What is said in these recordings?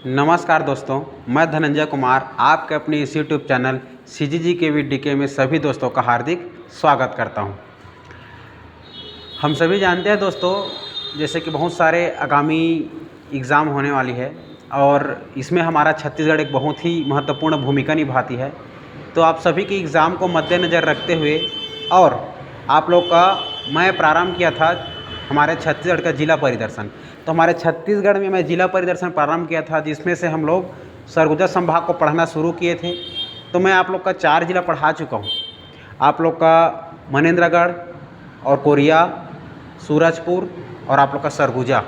नमस्कार दोस्तों, मैं धनंजय कुमार आपके अपने इस यूट्यूब चैनल CGG KVDK में सभी दोस्तों का हार्दिक स्वागत करता हूं। हम सभी जानते हैं दोस्तों, जैसे कि बहुत सारे आगामी एग्ज़ाम होने वाली है और इसमें हमारा छत्तीसगढ़ एक बहुत ही महत्वपूर्ण भूमिका निभाती है। तो आप सभी के एग्ज़ाम को मद्देनज़र रखते हुए और आप लोग का मैं प्रारंभ किया था हमारे छत्तीसगढ़ का जिला परिदर्शन। तो हमारे छत्तीसगढ़ में मैं जिला परिदर्शन प्रारंभ किया था, जिसमें से हम लोग सरगुजा संभाग को पढ़ना शुरू किए थे। तो मैं आप लोग का 4 जिला पढ़ा चुका हूँ। आप लोग का मनेन्द्रगढ़ और कोरिया, सूरजपुर और आप लोग का सरगुजा।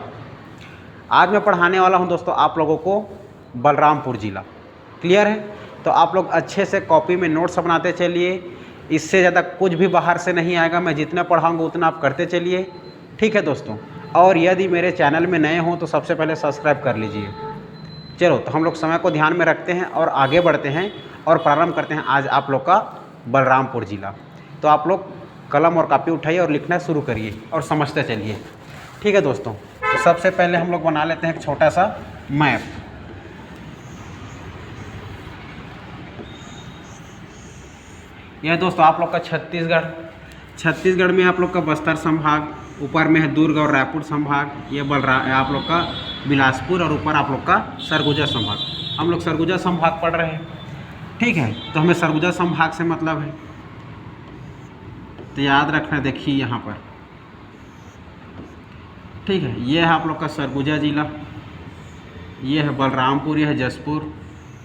आज मैं पढ़ाने वाला हूँ दोस्तों आप लोगों को बलरामपुर जिला। क्लियर है? तो आप लोग अच्छे से कॉपी में नोट्स बनाते चलिए। इससे ज़्यादा कुछ भी बाहर से नहीं आएगा। मैं जितना पढ़ाऊँगा उतना आप करते चलिए। ठीक है दोस्तों? और यदि मेरे चैनल में नए हों तो सबसे पहले सब्सक्राइब कर लीजिए। चलो, तो हम लोग समय को ध्यान में रखते हैं और आगे बढ़ते हैं और प्रारंभ करते हैं आज आप लोग का बलरामपुर जिला। तो आप लोग कलम और कापी उठाइए और लिखना शुरू करिए और समझते चलिए। ठीक है दोस्तों? तो सबसे पहले हम लोग बना लेते हैं एक छोटा सा मैप। यह दोस्तों आप लोग का छत्तीसगढ़ में आप लोग का बस्तर संभाग, ऊपर में है दुर्ग और रायपुर संभाग, ये आप लोग का बिलासपुर और ऊपर आप लोग का सरगुजा संभाग। हम लोग सरगुजा संभाग पढ़ रहे हैं। ठीक है? तो हमें सरगुजा संभाग से मतलब है, तो याद रखना। देखिए यहाँ पर, ठीक है, ये है आप लोग का सरगुजा जिला, ये है बलरामपुर, ये है जसपुर,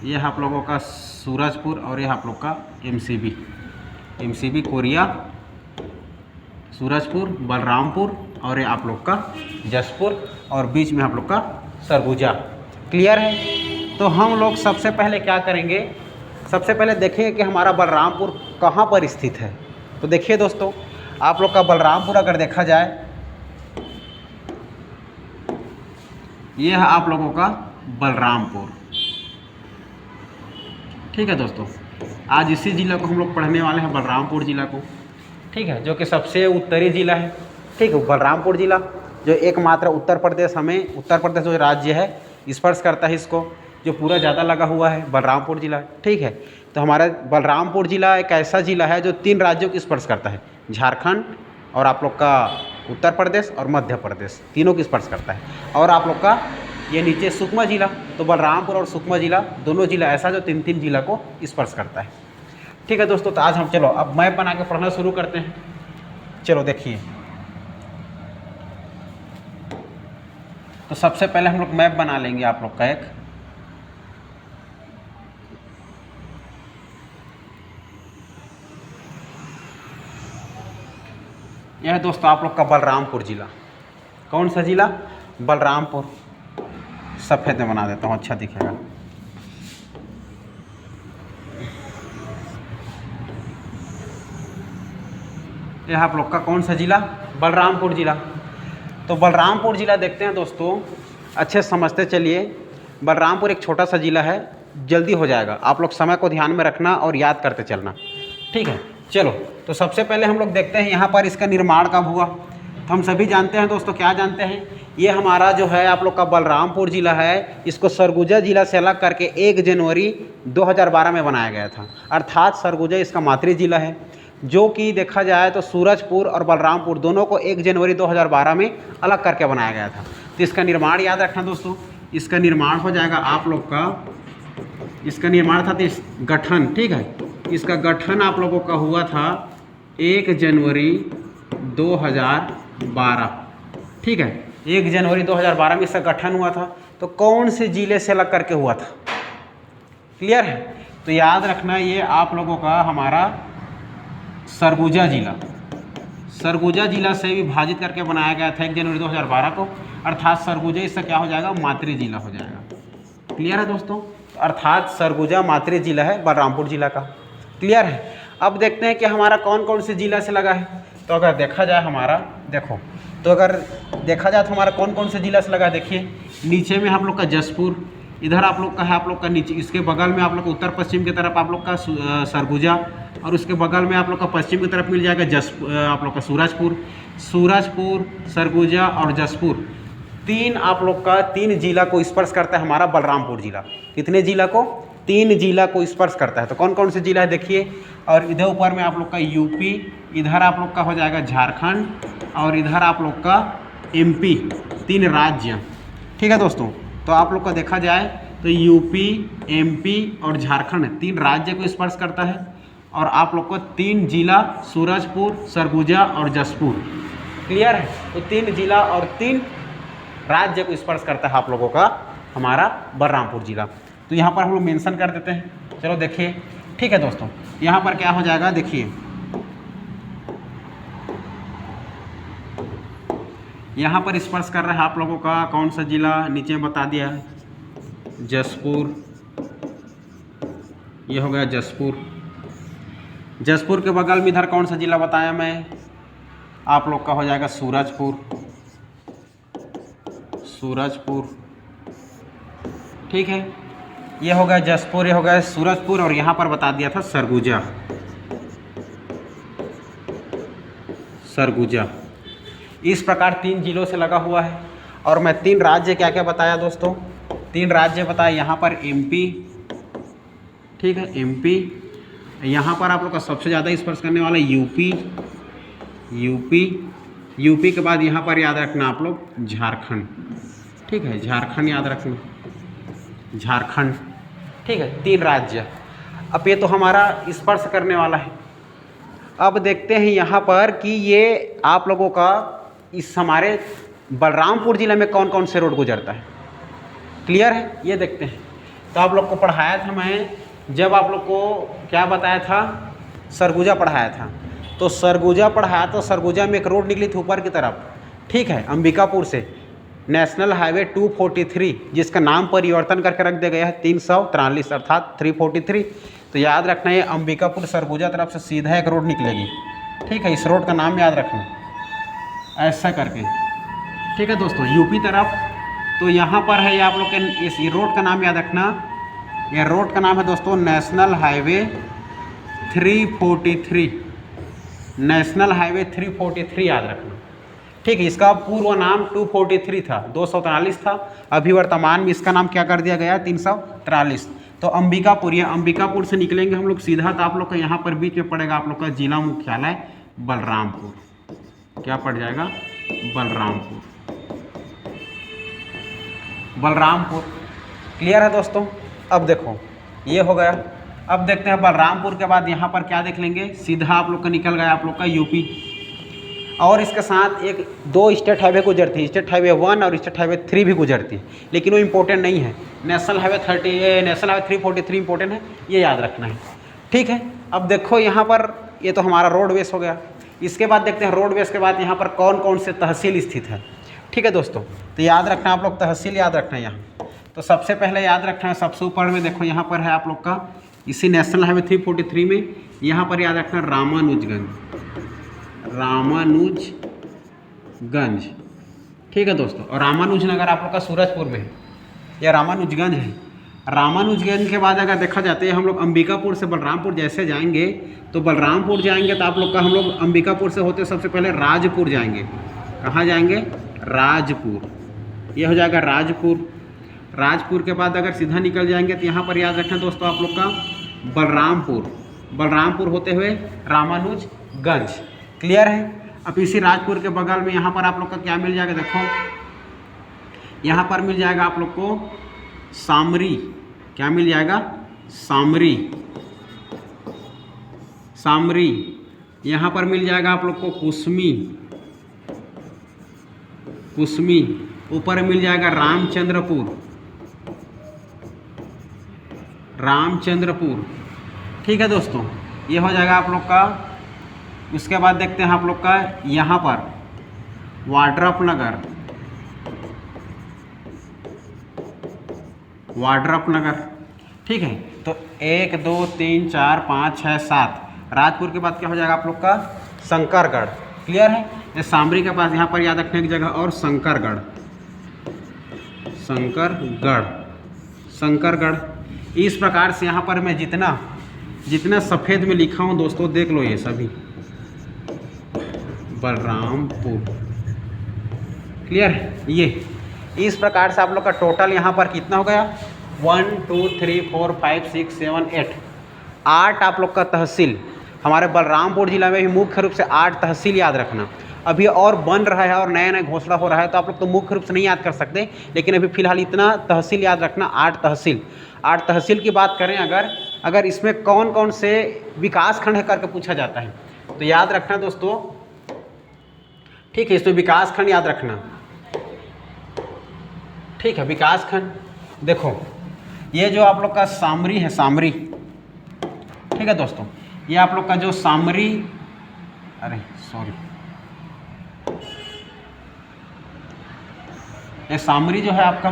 ये है आप लोगों का सूरजपुर और ये है आप लोग का MCB कोरिया, सूरजपुर, बलरामपुर और ये आप लोग का जसपुर और बीच में आप लोग का सरगुजा। क्लियर है? तो हम लोग सबसे पहले क्या करेंगे, सबसे पहले देखेंगे कि हमारा बलरामपुर कहाँ पर स्थित है। तो देखिए दोस्तों, आप लोग का बलरामपुर अगर देखा जाए, ये है आप लोगों का बलरामपुर। ठीक है दोस्तों? आज इसी जिला को हम लोग पढ़ने वाले हैं, बलरामपुर जिला को। ठीक है? जो कि सबसे उत्तरी जिला है। ठीक है? बलरामपुर जिला जो एकमात्र उत्तर प्रदेश जो राज्य है स्पर्श करता है, इसको जो पूरा ज़्यादा लगा हुआ है बलरामपुर जिला। ठीक है? तो हमारा बलरामपुर जिला एक ऐसा जिला है जो 3 राज्यों को स्पर्श करता है, झारखंड और आप लोग का उत्तर प्रदेश और मध्य प्रदेश, तीनों की स्पर्श करता है। और आप लोग का ये नीचे सुकमा जिला, तो बलरामपुर और सुकमा जिला दोनों जिला ऐसा जो 3 जिला को स्पर्श करता है। ठीक है दोस्तों? तो आज हम चलो अब मैप बना के पढ़ना शुरू करते हैं। चलो देखिए, तो सबसे पहले हम लोग मैप बना लेंगे आप लोग का एक। यह है दोस्तों आप लोग का बलरामपुर जिला। कौन सा जिला? बलरामपुर। सफ़ेद में बना देता हूँ, अच्छा दिखेगा। यह आप लोग का कौन सा जिला? बलरामपुर जिला। तो बलरामपुर जिला देखते हैं दोस्तों, अच्छे समझते चलिए। बलरामपुर एक छोटा सा जिला है, जल्दी हो जाएगा। आप लोग समय को ध्यान में रखना और याद करते चलना। ठीक है? चलो, तो सबसे पहले हम लोग देखते हैं यहाँ पर इसका निर्माण कब हुआ। तो हम सभी जानते हैं दोस्तों, क्या जानते हैं, ये हमारा जो है आप लोग का बलरामपुर जिला है, इसको सरगुजा जिला से अलग करके 1 जनवरी 2012 में बनाया गया था। अर्थात सरगुजा इसका मातृ जिला है, जो कि देखा जाए तो सूरजपुर और बलरामपुर दोनों को 1 जनवरी 2012 में अलग करके बनाया गया था। तो इसका निर्माण याद रखना दोस्तों, इसका निर्माण हो जाएगा आप लोग का, इसका निर्माण था तो गठन। ठीक है? इसका गठन आप लोगों का हुआ था 1 जनवरी 2012। ठीक है? 1 जनवरी 2012 में इसका गठन हुआ था। तो कौन से जिले से अलग करके हुआ था? क्लियर है? तो याद रखना, ये आप लोगों का हमारा सरगुजा जिला से विभाजित करके बनाया गया था 1 जनवरी 2012 को। अर्थात सरगुजा इससे क्या हो जाएगा? मातृ जिला हो जाएगा। क्लियर है दोस्तों? अर्थात सरगुजा मातृ जिला है बलरामपुर जिला का। क्लियर है? अब देखते हैं कि हमारा कौन कौन से जिला से लगा है। तो अगर देखा जाए हमारा, देखो, तो अगर देखा जाए तो हमारा कौन कौन से जिला से लगा, देखिए नीचे में आप लोग का जसपुर, इधर आप लोग का है आप लोग का नीचे, इसके बगल में आप लोग का उत्तर पश्चिम की तरफ आप लोग का सरगुजा, और उसके बगल में आप लोग का पश्चिम की तरफ मिल जाएगा आप लोग का सूरजपुर, सरगुजा और जसपुर। तीन आप लोग का 3 जिला को स्पर्श करता है हमारा बलरामपुर जिला। कितने जिला को? 3 जिला को स्पर्श करता है। तो कौन कौन से जिला है देखिए। और इधर ऊपर में आप लोग का यूपी, इधर आप लोग का हो जाएगा झारखंड, और इधर आप लोग का एमपी। 3 राज्य, ठीक है दोस्तों। तो आप लोग का देखा जाए तो यूपी, एमपी और झारखंड 3 राज्य को स्पर्श करता है। और आप लोग को 3 जिला सूरजपुर, सरगुजा और जसपुर। क्लियर है? तो 3 जिला और 3 राज्य को स्पर्श करता है आप लोगों का हमारा बलरामपुर जिला। तो यहाँ पर हम लोग मेंशन कर देते हैं। चलो देखिए, ठीक है दोस्तों। यहाँ पर क्या हो जाएगा देखिए, यहाँ पर स्पर्श कर रहा है आप लोगों का कौन सा जिला, नीचे बता दिया है, जसपुर। ये हो गया जसपुर। जसपुर के बगल में इधर कौन सा जिला बताया मैं, आप लोग का हो जाएगा सूरजपुर। सूरजपुर, ठीक है। ये हो गया जसपुर, ये हो गया सूरजपुर, और यहाँ पर बता दिया था सरगुजा। सरगुजा इस प्रकार 3 जिलों से लगा हुआ है। और मैं 3 राज्य क्या क्या बताया दोस्तों, 3 राज्य बताया। यहाँ पर एमपी, ठीक है, एमपी। यहाँ पर आप लोग का सबसे ज़्यादा स्पर्श करने वाला यूपी। यूपी के बाद यहाँ पर याद रखना आप लोग झारखंड, ठीक है, झारखंड याद रखना, झारखंड, ठीक है। 3 राज्य। अब ये तो हमारा स्पर्श करने वाला है। अब देखते हैं यहाँ पर कि ये आप लोगों का इस हमारे बलरामपुर ज़िले में कौन कौन से रोड गुजरता है। क्लियर है? ये देखते हैं। तो आप लोग को पढ़ाया था मैं, जब आप लोग को क्या बताया था, सरगुजा पढ़ाया था। तो सरगुजा पढ़ाया तो सरगुजा में एक रोड निकली थी ऊपर की तरफ, ठीक है, अंबिकापुर से, नेशनल हाईवे 243, जिसका नाम परिवर्तन करके रख दिया गया है 343 अर्थात 343। तो याद रखना है अंबिकापुर सरगुजा तरफ से सीधा एक रोड निकलेगी, ठीक है। इस रोड का नाम याद रखना ऐसा करके, ठीक है दोस्तों, यूपी तरफ। तो यहाँ पर है ये आप लोग के, इस रोड का नाम याद रखना। यह रोड का नाम है दोस्तों नेशनल हाईवे 343, नेशनल हाईवे 343 याद रखना, ठीक है। इसका पूर्व नाम 243 था, 243 था। अभी वर्तमान में इसका नाम क्या कर दिया गया, 343। तो अंबिकापुर, ये अंबिकापुर से निकलेंगे हम लोग सीधा, तो आप लोग का यहाँ पर बीच में पड़ेगा आप लोग का जिला मुख्यालय बलरामपुर। क्या पड़ जाएगा, बलरामपुर। बलरामपुर, क्लियर है दोस्तों। अब देखो ये हो गया। अब देखते हैं बलरामपुर के बाद यहाँ पर क्या देख लेंगे, सीधा आप लोग का निकल गया आप लोग का यूपी। और इसके साथ 2 स्टेट हाईवे गुजरती है, स्टेट हाईवे 1 और स्टेट हाईवे 3 भी गुजरती है, लेकिन वो इम्पोर्टेंट नहीं है। नेशनल हाईवे 343 इम्पोर्टेंट है, ये याद रखना है, ठीक है। अब देखो यहाँ पर ये तो हमारा रोडवेज हो गया। इसके बाद देखते हैं रोडवेज के बाद यहाँ पर कौन कौन से तहसील स्थित है, ठीक है दोस्तों। तो याद रखना आप लोग, तहसील याद रखना है यहाँ। तो सबसे पहले याद रखना है, सबसे ऊपर में देखो यहाँ पर है आप लोग का, इसी नेशनल हाईवे 343 में यहाँ पर याद रखना रामानुजगंज, रामानुजगंज, ठीक है दोस्तों। और रामानुजनगर आप लोग का सूरजपुर में है, यह रामानुजगंज है। रामानुजगंज के बाद अगर देखा जाता है हम लोग अंबिकापुर से बलरामपुर जैसे जाएंगे, तो बलरामपुर जाएंगे तो आप लोग का हम लोग अंबिकापुर से होते सबसे पहले राजपुर जाएंगे। कहाँ जाएंगे, राजपुर, ये हो जाएगा राजपुर। राजपुर के बाद अगर सीधा निकल जाएंगे तो यहाँ पर याद रखना दोस्तों आप लोग का बलरामपुर, बलरामपुर होते हुए रामानुजगंज। क्लियर है? अब इसी राजपुर के बगल में यहाँ पर आप लोग का क्या मिल जाएगा, देखो यहाँ पर मिल जाएगा आप लोग को सामरी। क्या मिल जाएगा, सामरी, सामरी। यहाँ पर मिल जाएगा आप लोग को कुसमी, कुसमी। ऊपर मिल जाएगा रामचंद्रपुर, रामचंद्रपुर, ठीक है दोस्तों। ये हो जाएगा आप लोग का। उसके बाद देखते हैं आप लोग का यहाँ पर वाड्रफनगर, वाड्रफनगर, ठीक है। तो 1 2 3 4 5 6 7 राजपुर के बाद क्या हो जाएगा आप लोग का शंकरगढ़। क्लियर है? ये सामरी के पास यहाँ पर याद रखने की जगह और शंकरगढ़, शंकरगढ़, शंकरगढ़। इस प्रकार से यहाँ पर मैं जितना सफ़ेद में लिखा हूँ दोस्तों देख लो, ये सभी बलरामपुर। क्लियर है? ये इस प्रकार से आप लोग का टोटल यहाँ पर कितना हो गया 1 2 3 4 5 6 7 8 8 आप लोग का तहसील। हमारे बलरामपुर जिला में भी मुख्य रूप से 8 तहसील याद रखना। अभी और बन रहा है और नया नया घोषणा हो रहा है, तो आप लोग तो मुख्य रूप से नहीं याद कर सकते, लेकिन अभी फिलहाल इतना तहसील याद रखना, 8 तहसील। 8 तहसील की बात करें अगर इसमें कौन कौन से विकास खंड है करके पूछा जाता है, तो याद रखना दोस्तों, ठीक है, इसमें विकास खंड याद रखना। ठीक है, विकास खंड देखो, ये जो आप लोग का सामरी है, सामरी, ठीक है दोस्तों, ये आप लोग का जो सामरी, अरे सॉरी, ये सामरी जो है आपका,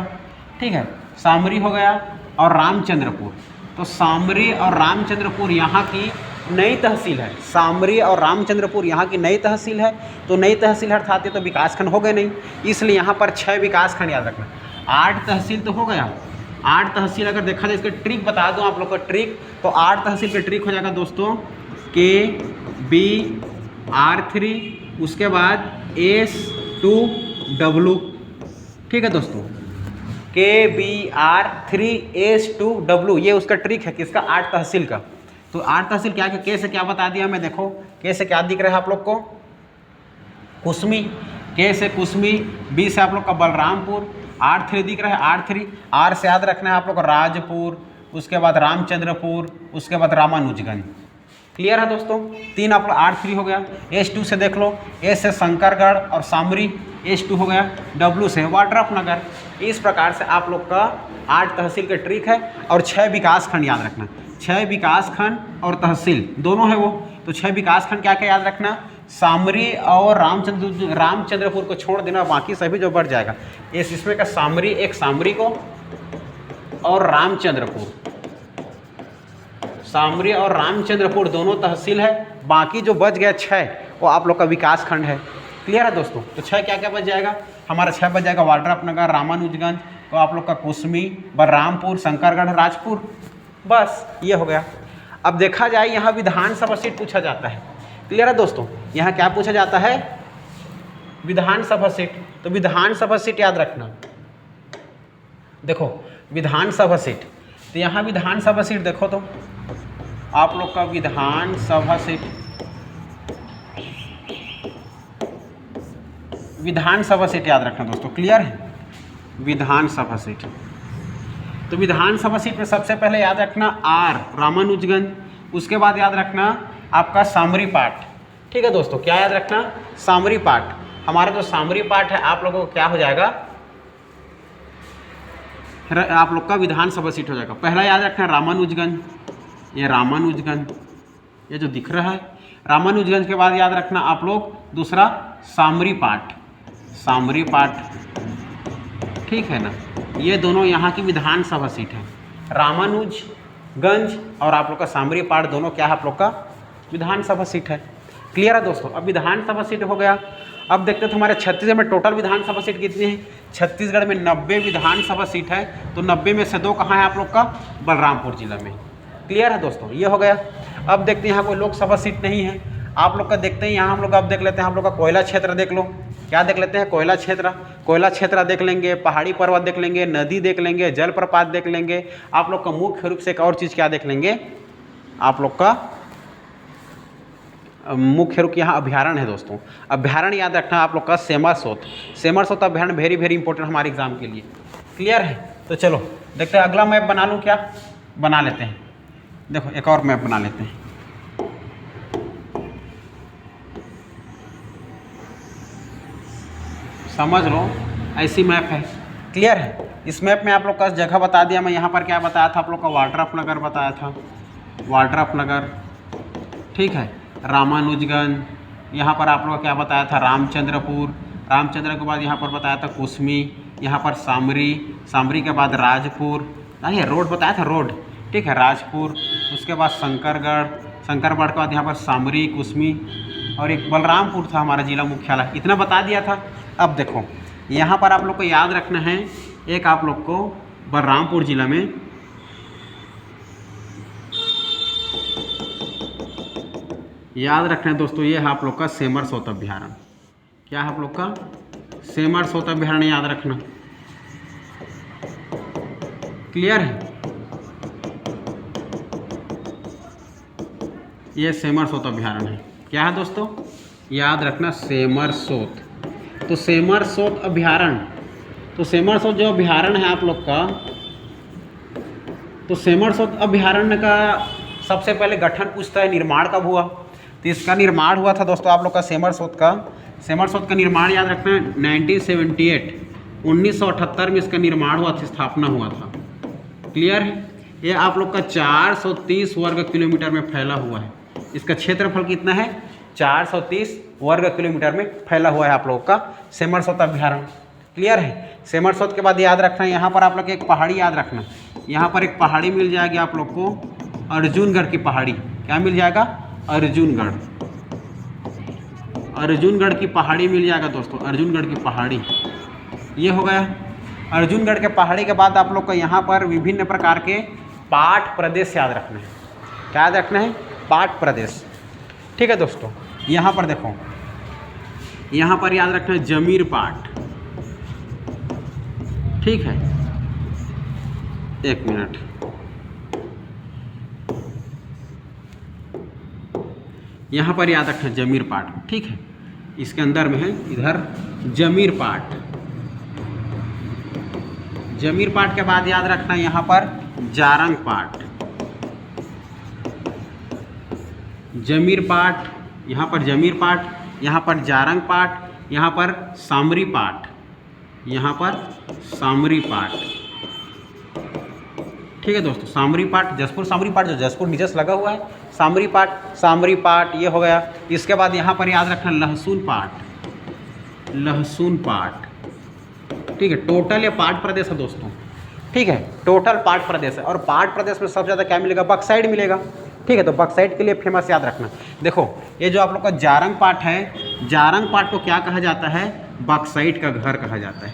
ठीक है, सामरी हो गया, और रामचंद्रपुर। तो सामरी और रामचंद्रपुर यहाँ की नई तहसील है। सामरी और रामचंद्रपुर यहाँ की नई तहसील है। तो नई तहसील अर्थात तो विकासखंड हो गए नहीं, इसलिए यहाँ पर 6 विकासखंड याद रखना। 8 तहसील तो हो गया। 8 तहसील अगर देखा जाए, इसका ट्रिक बता दूँ आप लोग को ट्रिक, तो 8 तहसील का ट्रिक हो जाएगा दोस्तों KBR3, उसके बाद S2W। ठीक है दोस्तों, KBR3S2W, ये उसका ट्रिक है किसका, 8 तहसील का। तो 8 तहसील क्या के से क्या बता दिया मैं, देखो के से क्या दिख रहा है आप लोग को, कुसमी, के से कुसमी, बी से आप लोग का बलरामपुर, R3 दिख रहा है, R3, R से याद रखना है आप लोग को राजपुर, उसके बाद रामचंद्रपुर, उसके बाद रामानुजगंज। क्लियर है दोस्तों, 3 आप लोग R3 हो गया। S2 से देख लो, S से शंकरगढ़ और सामरी, S2 हो गया। W से वाड्रफनगर। इस प्रकार से आप लोग का 8 तहसील का ट्रिक है, और 6 विकास खंड याद रखना। 6 विकास खंड और तहसील दोनों है वो, तो 6 विकास खंड क्या क्या याद रखना, सामरी और रामचंद्रपुर को छोड़ देना, बाकी सभी जो बढ़ जाएगा। इसमें का सामरी, एक सामरी को और रामचंद्रपुर, सामरी और रामचंद्रपुर दोनों तहसील है, बाकी जो बच गया 6 वो आप लोग का विकास खंड है। क्लियर है दोस्तों, तो 6 क्या क्या बच जाएगा हमारा, 6 बच जाएगा वाड्रफनगर, रामानुजगंज, तो आप लोग का कुसमी, बलरामपुर, शंकरगढ़, राजपुर, बस ये हो गया। अब देखा जाए यहाँ विधानसभा सीट पूछा जाता है। क्लियर है दोस्तों, यहाँ क्या पूछा जाता है, विधानसभा सीट। तो विधानसभा सीट याद रखना, देखो विधानसभा सीट, तो यहाँ विधानसभा सीट देखो, तो आप लोग का विधानसभा सीट, विधानसभा सीट याद रखना दोस्तों। क्लियर है, विधानसभा सीट। तो विधानसभा सीट में सबसे पहले याद रखना R रामानुजगंज, उसके बाद याद रखना आपका सामरी पाठ। ठीक है दोस्तों, क्या याद रखना, सामरी पाठ। हमारा जो सामरी पाठ है आप लोगों को क्या हो जाएगा, आप लोग का विधानसभा सीट हो जाएगा। पहला याद रखना रामानुजगंज, ये रामानुजगंज, ये जो दिख रहा है रामानुजगंज के बाद याद रखना आप लोग दूसरा सामरी पाठ, सामरी पाठ। ठीक है ना, ये दोनों यहाँ की विधानसभा सीट है। रामानुजगंज और आप लोग का सामरी पाठ दोनों क्या है, आप लोग का विधानसभा सीट है। क्लियर है दोस्तों, अब विधानसभा सीट हो गया। अब देखते हैं हमारे छत्तीसगढ़ में टोटल विधानसभा सीट कितनी है। छत्तीसगढ़ में 90 विधानसभा सीट है, तो 90 में से 2 कहाँ है आप लोग का, बलरामपुर जिला में। क्लियर है दोस्तों, ये हो गया। अब देखते हैं यहाँ कोई लोकसभा सीट नहीं है आप लोग का, देखते हैं यहाँ हम लोग अब देख लेते हैं हम लोग का कोयला क्षेत्र देख लो। क्या देख लेते हैं, कोयला क्षेत्र। कोयला क्षेत्र देख लेंगे, पहाड़ी पर्वत देख लेंगे, नदी देख लेंगे, जलप्रपात देख लेंगे। आप लोग का मुख्य रूप से एक और चीज़ क्या देख लेंगे, आप लोग का मुख्य रूप यहाँ अभ्यारण्य है दोस्तों। अभ्यारण्य याद रखना आप लोग का सेमरसोत। सेमरसोत अभ्यारण्य वेरी वेरी इंपॉर्टेंट हमारे एग्जाम के लिए। क्लियर है, तो चलो देखते हैं अगला मैप बना लूँ, क्या बना लेते हैं। देखो एक और मैप बना लेते हैं। समझ लो, ऐसी मैप है। क्लियर है, इस मैप में आप लोग का जगह बता दिया मैं। यहाँ पर क्या बताया था आप लोग का, वाड्रफनगर बताया था, वाड्रफनगर। ठीक है, रामानुजगंज, यहाँ पर आप लोग क्या बताया था, रामचंद्रपुर। रामचंद्र के बाद यहाँ पर बताया था कुसमी, यहाँ पर सामरी, सामरी के बाद राजपुर, नहीं रोड बताया था, रोड। ठीक है, राजपुर, उसके बाद शंकरगढ़, शंकरगढ़ के बाद यहाँ पर सामरी, कुसमी, और एक बलरामपुर था हमारा जिला मुख्यालय। इतना बता दिया था। अब देखो यहाँ पर आप लोग को याद रखना है, एक आप लोग को बलरामपुर जिला में याद रखना है दोस्तों, ये है आप लोग का सेमरसोत अभ्यारण्य। क्या है आप लोग का, सेमरसोत अभ्यारण्य याद रखना। क्लियर है। ये सेमरसोत अभयारण्य है। क्या है दोस्तों, याद रखना, सेमरसोत। तो सेमरसोत अभयारण्य, तो सेमरसोत जो अभयारण्य है आप लोग का, तो सेमरसोत अभयारण्य का सबसे पहले गठन पूछता है निर्माण कब हुआ। तो इसका निर्माण हुआ था दोस्तों आप लोग का सेमरसोत का निर्माण याद रखना 1978 1978 में इसका निर्माण हुआ था, स्थापना हुआ था। क्लियर है। ये आप लोग का 430 वर्ग किलोमीटर में फैला हुआ है। इसका क्षेत्रफल कितना है, 430 वर्ग किलोमीटर में फैला हुआ है आप लोगों का सेमरसोत अभयारण्य। क्लियर है। सेमरसोत के बाद याद रखना, यहाँ पर आप लोग एक पहाड़ी याद रखना, यहाँ पर एक पहाड़ी मिल जाएगी आप लोग को, अर्जुनगढ़ की पहाड़ी। क्या मिल जाएगा, अर्जुनगढ़, अर्जुनगढ़ की पहाड़ी मिल जाएगा दोस्तों, अर्जुनगढ़ की पहाड़ी। ये हो गया अर्जुनगढ़ के पहाड़ी के बाद आप लोग को यहाँ पर विभिन्न प्रकार के पाठ प्रदेश याद रखना है। क्या याद रखना है, पाठ प्रदेश। ठीक है दोस्तों, यहाँ पर देखो, यहाँ पर याद रखना है जमीर पाठ। ठीक है, एक मिनट, यहाँ पर याद रखना जमीर पाठ। ठीक है, इसके अंदर में है इधर जमीर पाठ। जमीर पाठ के बाद याद रखना यहाँ पर जारंग पाठ, जमीर पाठ, यहाँ पर जमीर पाठ, यहाँ पर जारंग पाठ, यहाँ पर सामरी पाठ, यहाँ पर सामरी पाठ। ठीक है दोस्तों, सामरी पाठ, जसपुर सामरी पाठ, जो जसपुर नीचे से लगा हुआ है, सामरी पाठ, सामरी पाठ ये हो गया। इसके बाद यहाँ पर याद रखना लहसुन पाठ, लहसुन पाठ। ठीक है, टोटल ये पाठ प्रदेश है दोस्तों। ठीक है, टोटल पाठ प्रदेश है। और पाठ प्रदेश में सबसे ज़्यादा क्या मिलेगा, बक्साइड मिलेगा। ठीक है, तो बक्साइड के लिए फेमस याद रखना। देखो, ये जो आप लोग का जारंग पाठ है, जारंग पाठ को क्या कहा जाता है, बक्साइड का घर कहा जाता है।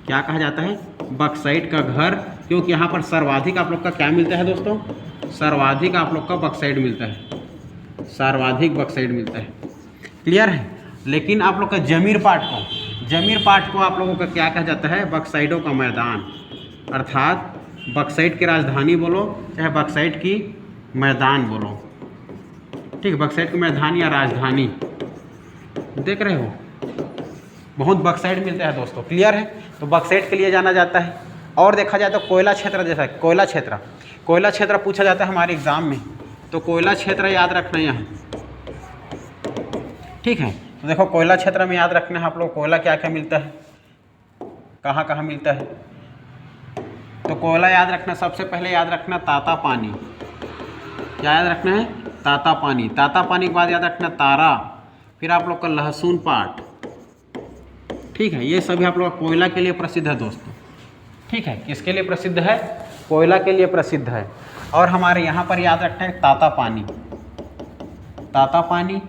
क्या कहा जाता है, बक्साइड का घर, क्योंकि यहाँ पर सर्वाधिक आप लोग का क्या मिलता है दोस्तों, सर्वाधिक आप लोग का बक्साइड मिलता है, सर्वाधिक बक्साइड मिलता है। क्लियर है। लेकिन आप लोग का जमीर पाठ को आप लोगों का क्या कहा जाता है, बक्साइडों का मैदान, अर्थात बक्साइड की राजधानी बोलो चाहे बक्साइड की मैदान बोलो। ठीक, बक्साइड की मैदान या राजधानी, देख रहे हो, बहुत बक्साइड मिलता है दोस्तों। क्लियर है। तो बक्साइड के लिए जाना जाता है। और देखा जाए तो कोयला क्षेत्र, जैसा कोयला क्षेत्र पूछा जाता है हमारे एग्जाम में, तो कोयला क्षेत्र याद रखना है यहाँ। ठीक है, तो देखो कोयला क्षेत्र में याद रखना है आप लोग, कोयला क्या क्या मिलता है, कहाँ कहाँ मिलता है। तो कोयला याद रखना, सबसे पहले याद रखना ताता पानी। क्या याद रखना है, ताता पानी। ताता पानी के बाद याद रखना तारा, फिर आप लोग का लहसुन पाठ। ठीक है, ये सभी आप लोग का कोयला के लिए प्रसिद्ध है दोस्तों। ठीक है, किसके लिए प्रसिद्ध है, कोयला के लिए प्रसिद्ध है। और हमारे यहाँ पर याद रखना है ताता पानी, ताता पानी।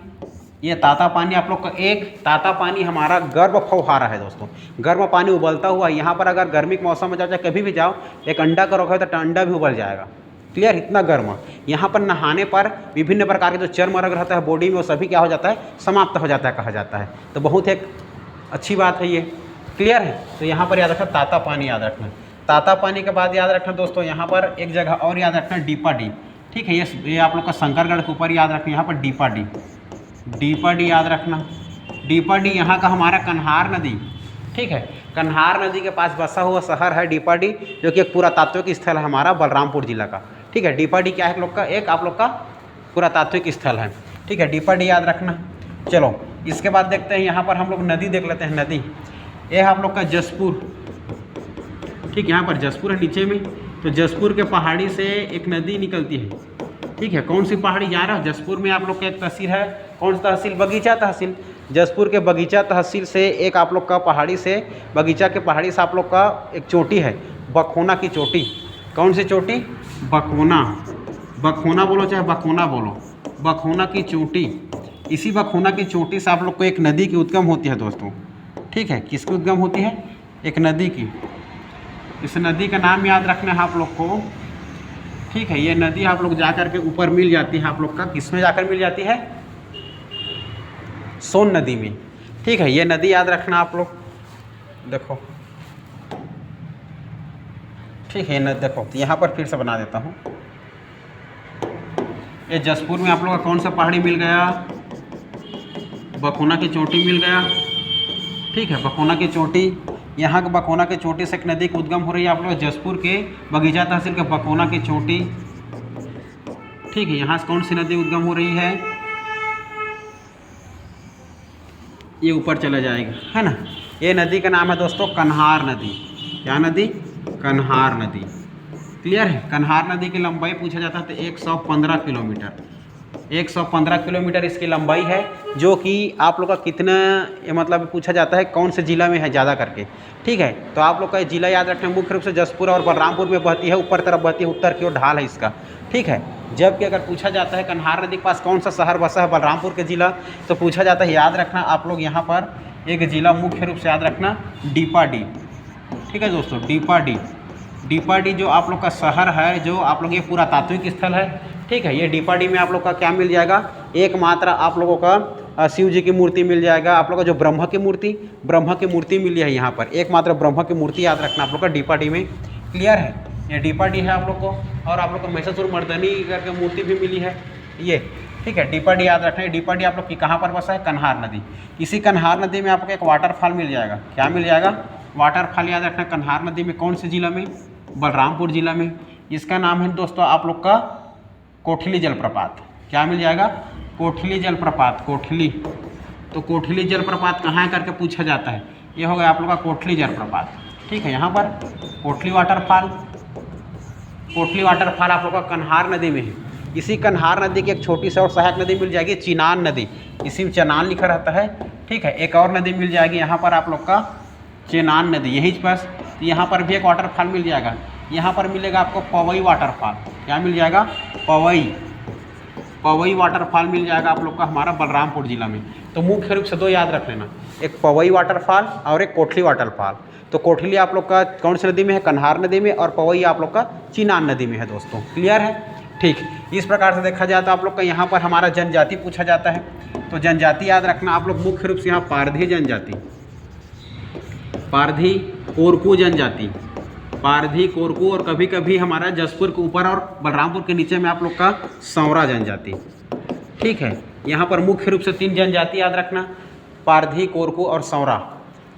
ये ताता पानी आप लोग का, एक ताता पानी हमारा गर्म फव्वारा है दोस्तों, गर्म पानी उबलता हुआ। यहाँ पर अगर गर्मी के मौसम में जाओ, चाहे कभी भी जाओ, एक अंडा का रखो तो अंडा भी उबल जाएगा। क्लियर, इतना गर्म। यहाँ पर नहाने पर विभिन्न प्रकार के जो चर्म रोग रहता है बॉडी में, वो सभी क्या हो जाता है, समाप्त हो जाता है कहा जाता है। तो बहुत एक अच्छी बात है ये। क्लियर है। तो यहाँ पर याद रखना ताता पानी याद रखना। ताता पानी के बाद याद रखना दोस्तों, यहाँ पर एक जगह और याद रखना डीपा डी। ठीक है, ये आप लोग का शंकरगढ़ के ऊपर याद रखना, यहाँ पर डीपा डी, डीपा डी याद रखना। डीपा डी यहाँ का हमारा कन्हार नदी। ठीक है, कन्हार नदी के पास बसा हुआ शहर है डीपा डी, जो कि एक पुरातात्विक स्थल है हमारा बलरामपुर जिला का। ठीक है, डीपा डी क्या है लोग का, एक आप लोग का पुरातात्विक स्थल है। ठीक है, डीपा डी याद रखना। चलो इसके बाद देखते हैं, यहाँ पर हम लोग नदी देख लेते हैं। नदी ये है आप लोग का जसपुर। ठीक, यहाँ पर जसपुर है नीचे में, तो जसपुर के पहाड़ी से एक नदी निकलती है। ठीक है, कौन सी पहाड़ी जा रहा है, जसपुर में आप लोग का एक तहसील है, कौन सा तहसील, बगीचा तहसील। जसपुर के बगीचा तहसील से एक आप लोग का पहाड़ी से, बगीचा के पहाड़ी से आप लोग का एक चोटी है, बखोना की चोटी। कौन सी चोटी, बखोना, बखोना बोलो चाहे बखोना बोलो, बखोना की चोटी। इसी बखोना की चोटी से आप लोग को एक नदी की उद्गम होती है दोस्तों। ठीक है, किसकी उद्गम होती है, एक नदी की। इस नदी का नाम याद रखना है आप लोग को। ठीक है, ये नदी आप लोग जाकर के ऊपर मिल जाती है आप लोग का, किस में जाकर मिल जाती है, सोन नदी में। ठीक है, ये नदी याद रखना आप लोग। देखो ठीक है। न देखो तो यहाँ पर फिर से बना देता हूँ। ये जसपुर में आप लोगों का कौन सा पहाड़ी मिल गया? बकोना की चोटी मिल गया। ठीक है, बकोना की चोटी। यहाँ के बकोना की चोटी से एक नदी की उद्गम हो रही है आप लोग जसपुर के बगीचा तहसील के बकोना की चोटी। ठीक है, यहाँ से कौन सी नदी उद्गम हो रही है? ये ऊपर चला जाएगा, है ना। ये नदी का नाम है दोस्तों कन्हार नदी। क्या नदी? कन्हार नदी। क्लियर है। कन्हार नदी की लंबाई पूछा जाता है तो 115 किलोमीटर। 115 किलोमीटर इसकी लंबाई है, जो कि आप लोग का कितना मतलब पूछा जाता है कौन से ज़िला में है ज़्यादा करके। ठीक है, तो आप लोग का ज़िला याद रखना, मुख्य रूप से जसपुर और बलरामपुर में बहती है, ऊपर तरफ बहती है, उत्तर की ओर ढाल है इसका। ठीक है, जबकि अगर पूछा जाता है कन्हार नदी के पास कौन सा शहर बसा है बलरामपुर के ज़िला, तो पूछा जाता है, याद रखना आप लोग यहाँ पर एक ज़िला मुख्य रूप से याद रखना, डीपाडी। ठीक है दोस्तों, डीपाडी। डीपाडी जो आप लोग का शहर है, जो आप लोग ये पुरातात्विक स्थल है। ठीक है, ये डीपाडी में आप लोग का क्या मिल जाएगा? एकमात्र आप लोगों का शिव जी की मूर्ति मिल जाएगा। आप लोग का जो ब्रह्मा की मूर्ति मिली है यहाँ पर, एकमात्र ब्रह्मा की मूर्ति याद रखना आप लोग का डीपाडी में। क्लियर है, ये डीपाडी है आप लोग को। और आप लोग को महिषासुर मर्दनी करके मूर्ति भी मिली है ये। ठीक है, डीपाडी याद रखना है। डीपाडी आप लोग की कहाँ पर बसा है? कन्हार नदी। इसी कन्हार नदी में आपको एक वाटरफॉल मिल जाएगा। क्या मिल जाएगा? वाटरफॉल याद रखना कन्हार नदी में। कौन से ज़िला में? बलरामपुर ज़िला में। इसका नाम है दोस्तों आप लोग का कोठली जलप्रपात। क्या मिल जाएगा? कोठली जलप्रपात। कोठली, तो कोठली जलप्रपात कहाँ है करके पूछा जाता है। ये हो गया आप लोग का कोठली जलप्रपात। ठीक है, यहाँ पर कोठली वाटरफॉल। कोठली वाटरफॉल आप लोग का कन्हार नदी में है। इसी कन्हार नदी की एक छोटी सी और सहायक नदी मिल जाएगी, चिनान नदी। इसी में चनान लिखा रहता है। ठीक है, एक और नदी मिल जाएगी यहाँ पर आप लोग का चेनान नदी, यहीं पास। यहाँ पर भी एक वाटरफॉल मिल जाएगा। यहाँ पर मिलेगा आपको पवई वाटरफॉल। क्या मिल जाएगा? पवई वाटरफॉल मिल जाएगा आप लोग का हमारा बलरामपुर ज़िला में। तो मुख्य रूप से दो याद रख लेना, एक पवई वाटरफॉल और एक कोठली वाटरफॉल। तो कोठली आप लोग का कौन सी नदी में है? कन्हार नदी में। और पवई आप लोग का चिनान नदी में है दोस्तों। क्लियर है? ठीक, इस प्रकार से देखा जाए तो आप लोग का यहाँ पर हमारा जनजाति पूछा जाता है। तो जनजाति याद रखना आप लोग मुख्य रूप से यहाँ पारधी जनजाति, पारधी कोरकू जनजाति, पारधी कोरकू, और कभी कभी हमारा जसपुर के ऊपर और बलरामपुर के नीचे में आप लोग का सौरा जनजाति। ठीक है, यहाँ पर मुख्य रूप से 3 जनजाति याद रखना, पारधी, कोरकू और सौरा।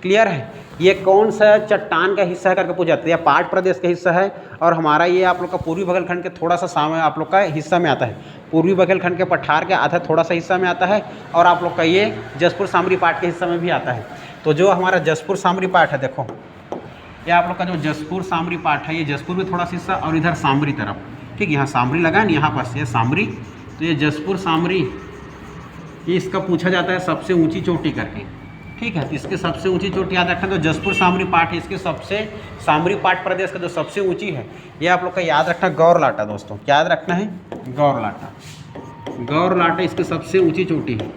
क्लियर है? ये कौन सा चट्टान का हिस्सा है करके पूछा जाता है, या पाट प्रदेश का हिस्सा है। और हमारा ये आप लोग का पूर्वी बघेलखंड के थोड़ा सा सामने आप लोग का हिस्सा में आता है। पूर्वी बघेलखंड के पठार के आधा थोड़ा सा हिस्सा में आता है, और आप लोग का ये जसपुर सामरी पाट के हिस्सा में भी आता है। तो जो हमारा जसपुर सामरी पाट है, देखो ये आप लोग का जो जसपुर सामरी पाट है, ये जसपुर में थोड़ा सा हिस्सा और इधर सामरी तरफ। ठीक, यहाँ सामरी लगा है, यहाँ पर ये सामरी। तो ये जसपुर सामरी, ये इसका पूछा जाता है सबसे ऊंची चोटी करके। ठीक है, इसके सबसे ऊंची चोटी याद रखना, तो जसपुर सामरी पाट है, इसके सबसे सामरी पाट प्रदेश का जो सबसे ऊंची है, ये आप लोग का याद रखना गौरलाटा दोस्तों। क्या याद रखना है? गौरलाटा। गौरलाटा इसकी सबसे ऊंची चोटी है,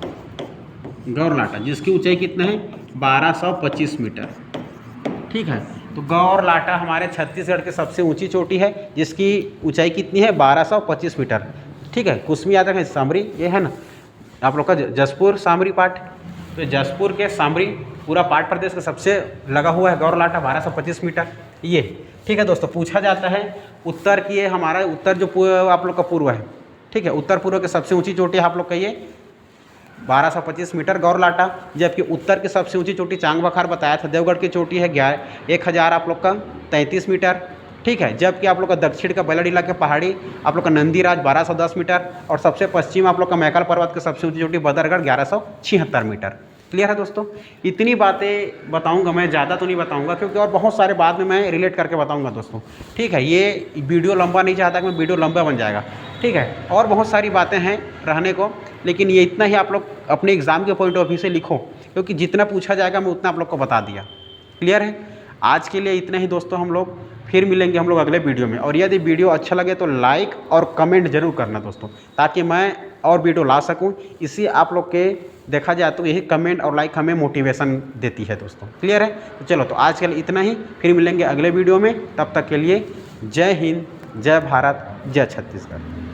गौरलाटा, जिसकी ऊंचाई कितना है? 1225 मीटर। ठीक है, तो गौरलाटा हमारे छत्तीसगढ़ की सबसे ऊंची चोटी है, जिसकी ऊंचाई कितनी है? 1225 मीटर। ठीक है, कुसमी याद रखें, सामरी ये है ना आप लोग का जसपुर सामरी पाट। तो जसपुर के सामरी पूरा पाट प्रदेश का सबसे लगा हुआ है गौरलाटा, 1225 मीटर ये। ठीक है दोस्तों, पूछा जाता है उत्तर की, ये हमारा उत्तर जो आप लोग का पूर्व है। ठीक है, उत्तर पूर्व की सबसे ऊंची चोटी आप लोग का ये 1225 मीटर गौरलाटा। जबकि उत्तर की सबसे ऊंची चोटी चांगबखार बताया था, देवगढ़ की चोटी है 1000 आप लोग का 33 मीटर। ठीक है, जबकि आप लोग का दक्षिण का बलडीला के पहाड़ी आप लोग का नंदीराज 1210 मीटर, और सबसे पश्चिम आप लोग का मैकल पर्वत की सबसे ऊंची चोटी बदरगढ़ 1176 मीटर। क्लियर है दोस्तों? इतनी बातें बताऊंगा मैं, ज़्यादा तो नहीं बताऊंगा, क्योंकि और बहुत सारे बाद में मैं रिलेट करके बताऊंगा दोस्तों। ठीक है, ये वीडियो लंबा नहीं चाहता कि मैं वीडियो लंबा बन जाएगा। ठीक है, और बहुत सारी बातें हैं रहने को, लेकिन ये इतना ही आप लोग अपने एग्ज़ाम के पॉइंट ऑफ व्यू से लिखो, क्योंकि जितना पूछा जाएगा मैं उतना आप लोग को बता दिया। क्लियर है? आज के लिए इतना ही दोस्तों, हम लोग फिर मिलेंगे हम लोग अगले वीडियो में। और यदि वीडियो अच्छा लगे तो लाइक और कमेंट जरूर करना दोस्तों, ताकि मैं और वीडियो ला सकूं। इसी आप लोग के देखा जाए तो यही कमेंट और लाइक हमें मोटिवेशन देती है दोस्तों। क्लियर है? तो चलो, तो आज के लिए इतना ही, फिर मिलेंगे अगले वीडियो में। तब तक के लिए जय हिंद, जय भारत, जय छत्तीसगढ़।